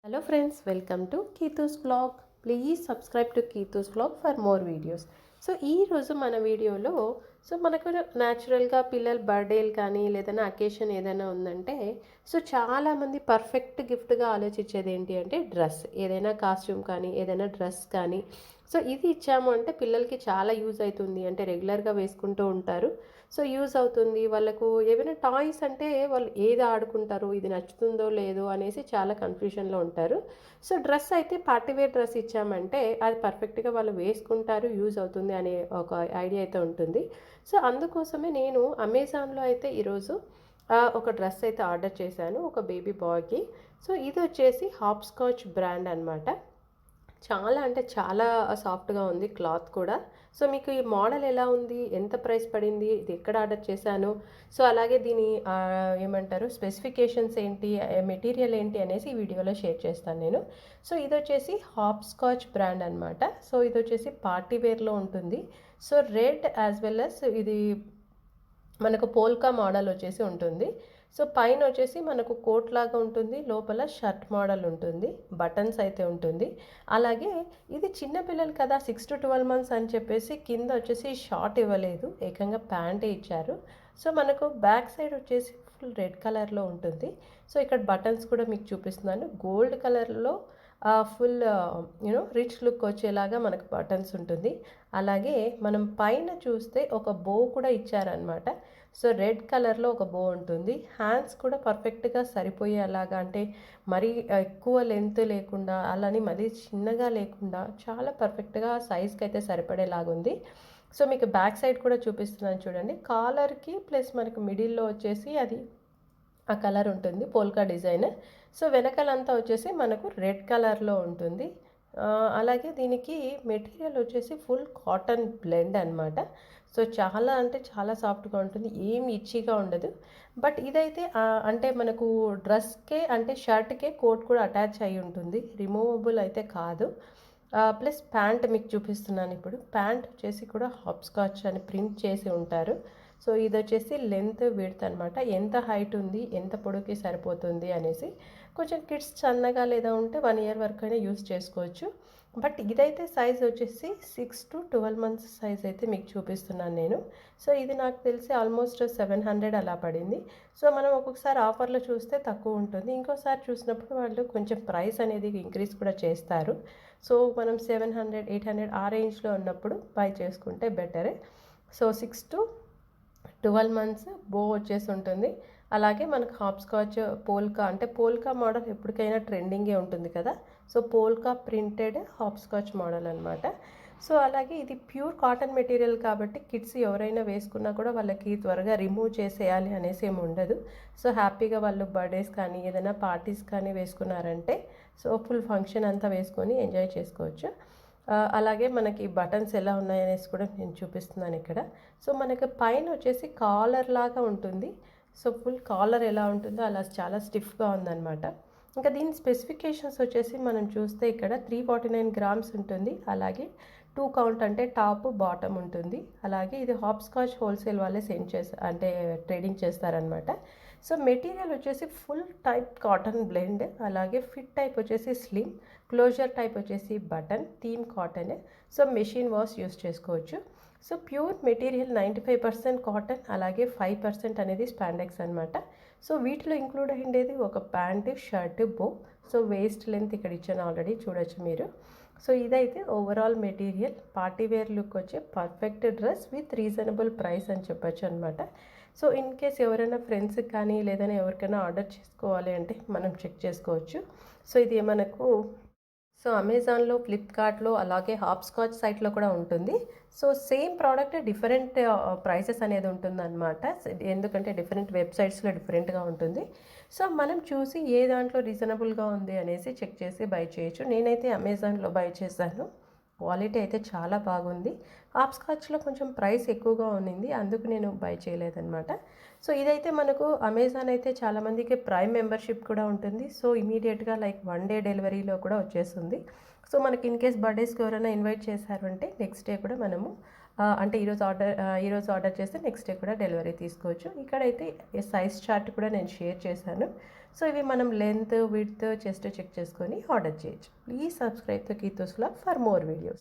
Hello friends, welcome to Keethu's vlog. Please subscribe to Keethu's vlog for more videos. So ఈరోజు మన వీడియోలో మనకు న్యాచురల్గా పిల్లల బర్త్డేలు కానీ లేదన్నా అకేషన్ ఏదైనా ఉందంటే చాలామంది పర్ఫెక్ట్ గిఫ్ట్గా ఆలోచించేది ఏంటి అంటే డ్రెస్, ఏదైనా కాస్ట్యూమ్ కానీ ఏదైనా డ్రెస్ కానీ ఇది ఇచ్చాము అంటే పిల్లలకి చాలా యూజ్ అవుతుంది, అంటే రెగ్యులర్గా వేసుకుంటూ ఉంటారు. యూజ్ అవుతుంది వాళ్ళకు. ఏమైనా టాయ్స్ అంటే వాళ్ళు ఏది ఆడుకుంటారో, ఇది నచ్చుతుందో లేదో అనేసి చాలా కన్ఫ్యూషన్లో ఉంటారు. డ్రెస్ అయితే పార్టీవేర్ డ్రెస్ ఇచ్చామంటే అది పర్ఫెక్ట్గా వాళ్ళు వేసుకుంటారు, యూజ్ అవుతుంది అనే ఒక ఐడియా అయితే ఉంటుంది. అందుకోసమే నేను అమెజాన్లో అయితే ఈరోజు ఒక డ్రెస్ అయితే ఆర్డర్ చేశాను ఒక బేబీ బాయ్కి. ఇది వచ్చేసి హాప్స్కాచ్ బ్రాండ్ అనమాట. చాలా అంటే చాలా సాఫ్ట్గా ఉంది క్లాత్ కూడా. మీకు ఈ మోడల్ ఎలా ఉంది, ఎంత ప్రైస్ పడింది, ఇది ఎక్కడ ఆర్డర్ చేశాను, అలాగే దీని ఏమంటారు స్పెసిఫికేషన్స్ ఏంటి, మెటీరియల్ ఏంటి అనేసి ఈ వీడియోలో షేర్ చేస్తాను నేను. ఇది వచ్చేసి హాప్స్కాచ్ బ్రాండ్ అనమాట. ఇది వచ్చేసి పార్టీ వేర్లో ఉంటుంది. రెడ్ యాజ్ వెల్ అస్ ఇది మనకు పోల్కా మోడల్ వచ్చేసి ఉంటుంది. పైన వచ్చేసి మనకు కోట్ లాగా ఉంటుంది, లోపల షర్ట్ మోడల్ ఉంటుంది, బటన్స్ అయితే ఉంటుంది. అలాగే ఇది చిన్నపిల్లలు కదా, 6 to 12 months అని చెప్పేసి కింద వచ్చేసి షార్ట్ ఇవ్వలేదు, ఏకంగా ప్యాంటే ఇచ్చారు. మనకు బ్యాక్ సైడ్ వచ్చేసి ఫుల్ రెడ్ కలర్లో ఉంటుంది. ఇక్కడ బటన్స్ కూడా మీకు చూపిస్తున్నాను, గోల్డ్ కలర్లో ఫుల్ రిచ్ లుక్ వచ్చేలాగా మనకు బటన్స్ ఉంటుంది. అలాగే మనం పైన చూస్తే ఒక బో కూడా ఇచ్చారనమాట. రెడ్ కలర్లో ఒక బో ఉంటుంది. హ్యాండ్స్ కూడా పర్ఫెక్ట్గా సరిపోయేలాగా, అంటే మరీ ఎక్కువ లెంత్ లేకుండా అలానే మరీ చిన్నగా లేకుండా చాలా పర్ఫెక్ట్గా సైజ్కి అయితే సరిపడేలాగా ఉంది. మీకు బ్యాక్ సైడ్ కూడా చూపిస్తున్నాను చూడండి. కాలర్కి ప్లస్ మనకు మిడిల్లో వచ్చేసి అది ఆ కలర్ ఉంటుంది, పోల్కా డిజైన్. వెనకాలంతా వచ్చేసి మనకు రెడ్ కలర్లో ఉంటుంది. అలాగే దీనికి మెటీరియల్ వచ్చేసి ఫుల్ కాటన్ బ్లెండ్ అనమాట. చాలా అంటే చాలా సాఫ్ట్గా ఉంటుంది, ఏం ఇచ్చిగా ఉండదు. బట్ ఇదైతే అంటే మనకు డ్రెస్కే అంటే షర్ట్కే కోట్ కూడా అటాచ్ అయి ఉంటుంది, రిమూవబుల్ అయితే కాదు. ప్లస్ ప్యాంట్ మీకు చూపిస్తున్నాను ఇప్పుడు. ప్యాంట్ వచ్చేసి కూడా హాప్స్కాచ్ అని ప్రింట్ చేసి ఉంటారు. ఇది వచ్చేసి లెంత్ విడ్త్ అనమాట, ఎంత హైట్ ఉంది, ఎంత పొడవుకి సరిపోతుంది అనేసి. కొంచెం కిడ్స్ సన్నగా లేదా ఉంటే 1 year వరకు అయినా యూస్ చేసుకోవచ్చు. బట్ ఇదైతే సైజ్ వచ్చేసి 6 to 12 months సైజ్ అయితే మీకు చూపిస్తున్నాను నేను. ఇది నాకు తెలిసి ఆల్మోస్ట్ 700 అలా పడింది. మనం ఒక్కొక్కసారి ఆఫర్లో చూస్తే తక్కువ ఉంటుంది, ఇంకోసారి చూసినప్పుడు వాళ్ళు కొంచెం ప్రైస్ అనేది ఇంక్రీజ్ కూడా చేస్తారు. మనం 700, 800 ఆ రేంజ్లో ఉన్నప్పుడు బై చేసుకుంటే బెటరే. 6 to 12 months బో వచ్చేసి ఉంటుంది. అలాగే మనకు హాప్స్కాచ్ పోల్కా, అంటే పోల్కా మోడల్ ఎప్పటికైనా ట్రెండింగే ఉంటుంది కదా. పోల్కా ప్రింటెడ్ హాప్స్కాచ్ మోడల్ అనమాట. అలాగే ఇది ప్యూర్ కాటన్ మెటీరియల్ కాబట్టి కిడ్స్ ఎవరైనా వేసుకున్నా కూడా వాళ్ళకి త్వరగా రిమూవ్ చేసేయాలి అనేసి ఏమి ఉండదు. హ్యాపీగా వాళ్ళు బర్త్డేస్ కానీ ఏదైనా పార్టీస్ కానీ వేసుకున్నారంటే ఫుల్ ఫంక్షన్ అంతా వేసుకొని ఎంజాయ్ చేసుకోవచ్చు. అలాగే మనకి బటన్స్ ఎలా ఉన్నాయనేసి కూడా నేను చూపిస్తున్నాను ఇక్కడ. మనకి పైన వచ్చేసి కాలర్ లాగా ఉంటుంది. ఫుల్ కాలర్ ఎలా ఉంటుందో అలా చాలా స్టిఫ్గా ఉందన్నమాట. ఇంకా దీని స్పెసిఫికేషన్స్ వచ్చేసి మనం చూస్తే ఇక్కడ 349 grams ఉంటుంది. అలాగే 2 count అంటే టాప్ బాటమ్ ఉంటుంది. అలాగే ఇది హాప్స్కాచ్ హోల్సేల్ వాళ్ళే అంటే ట్రేడింగ్ చేస్తారనమాట. మెటీరియల్ వచ్చేసి ఫుల్ టైప్ కాటన్ బ్లెండ్. అలాగే ఫిట్ టైప్ వచ్చేసి స్లిమ్, క్లోజర్ టైప్ వచ్చేసి button, theme cotton. Machine wash use చేసుకోవచ్చు. ప్యూర్ మెటీరియల్ 95% కాటన్, అలాగే 5% అనేది స్పాండెక్స్ అనమాట. వీటిలో ఇంక్లూడ్ అయ్యేది ఒక ప్యాంటు, షర్ట్, బో. వేస్ట్ లెంత్ ఇక్కడ ఇచ్చాను ఆల్రెడీ చూడొచ్చు మీరు. ఇదైతే ఓవరాల్ మెటీరియల్ పార్టీవేర్ లుక్ వచ్చే perfect dress with reasonable price అని చెప్పొచ్చు అనమాట. ఇన్ కేస్ ఎవరైనా ఫ్రెండ్స్కి కానీ లేదని ఎవరికైనా ఆర్డర్ చేసుకోవాలి అంటే మనం చెక్ చేసుకోవచ్చు. ఇది మనకు అమెజాన్లో, ఫ్లిప్కార్ట్లో, అలాగే హాప్స్కాచ్ సైట్లో కూడా ఉంటుంది. సేమ్ ప్రోడక్ట్ డిఫరెంట్ ప్రైసెస్ అనేది ఉంటుందన్నమాట, ఎందుకంటే డిఫరెంట్ వెబ్సైట్స్లో డిఫరెంట్గా ఉంటుంది. మనం చూసి ఏ దాంట్లో రీజనబుల్గా ఉంది అనేసి చెక్ చేసి బై చేయొచ్చు. నేనైతే అమెజాన్లో బై చేశాను, క్వాలిటీ అయితే చాలా బాగుంది. హాప్స్కాచ్లో కొంచెం ప్రైస్ ఎక్కువగా ఉన్నింది, అందుకు నేను బై చేయలేదన్నమాట. ఇదైతే మనకు అమెజాన్ అయితే చాలామందికి ప్రైమ్ మెంబర్షిప్ కూడా ఉంటుంది. ఇమీడియట్గా లైక్ 1 day డెలివరీలో కూడా వచ్చేస్తుంది. మనకి ఇన్ కేస్ బర్త్డేస్కి ఎవరైనా ఇన్వైట్ చేశారంటే నెక్స్ట్ డే కూడా మనము అంటే ఈరోజు ఆర్డర్ చేస్తే నెక్స్ట్ డే కూడా డెలివరీ తీసుకోవచ్చు. ఇక్కడైతే సైజ్ చార్ట్ కూడా నేను షేర్ చేశాను. సో ఇవి మనం లెంత్, విడ్త్, చెస్ట్ చెక్ చేసుకొని ఆర్డర్ చేయొచ్చు. Please subscribe to Keethu's vlog for more videos.